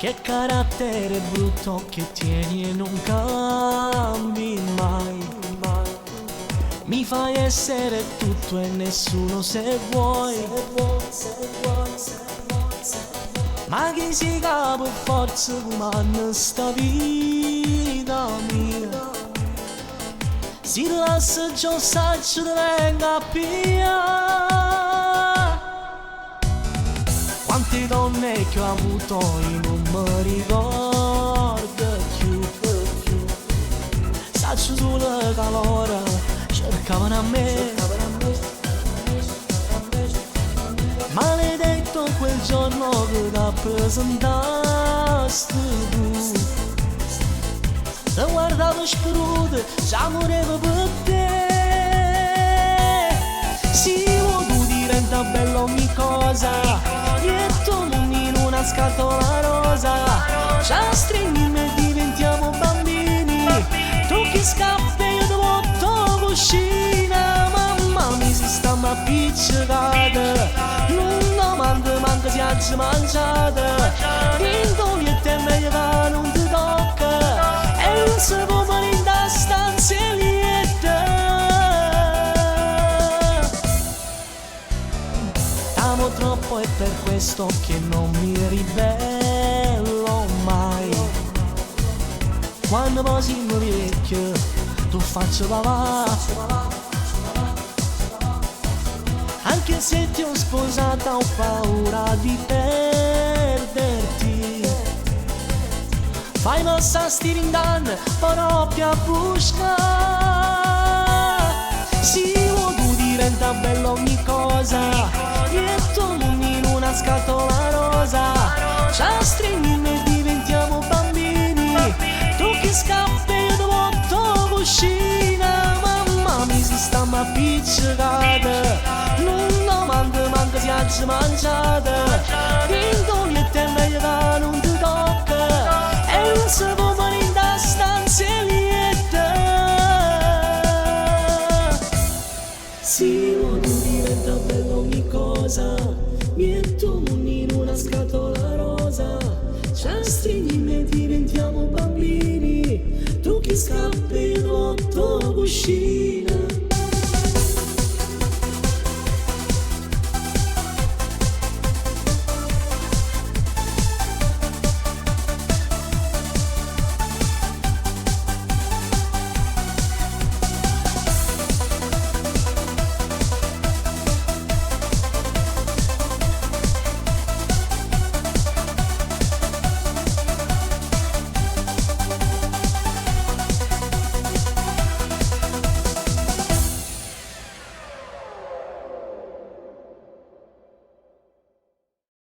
Che carattere brutto che tieni e non cambi mai. Mi fai essere tutto e nessuno se vuoi. Ma chi si capa forza come sta vita mia. Si ti lascia già saggio ti venga a pigliare. Quante donne che ho avuto io non mi ricordo più. Saggio solo che loro cercavano a me. Maledetto quel giorno che ti presentaste tu. Te guardavo spruto, già morevo per te. Sì, tu diventa bella ogni cosa. E tu non in una scatola rosa. Ci stringiamo e diventiamo bambini. Tu chi scappi io ti porto cucina. Mamma mi si sta appiccicata. Non manca si ha mangiata. Vinto che te meglio che non ti tocca. E non si può venire in da stanza lieta. T'amo troppo e per questo che non mi ribello mai. Quando poi si mi vecchio tu faccio papà. Anche se ti ho sposata ho paura di perderti. Fai massa sti rindan, proprio a busca. Sì, tu diventa bella ogni cosa. E tu non in una scatola rosa. Ci stringiamo e diventiamo bambini. Tu chi scappi io ti porto cucina. Mamma mi si sta appiccicata. Non manca si ha mangiata. Vinto che te meglio che non ti tocca. E non si può venire in da stanza lieta. Sì, tu diventa bella ogni cosa. E tu non in una scatola rosa. Ci stringiamo e diventiamo bambini. Tu chi scappi in otto cuscini.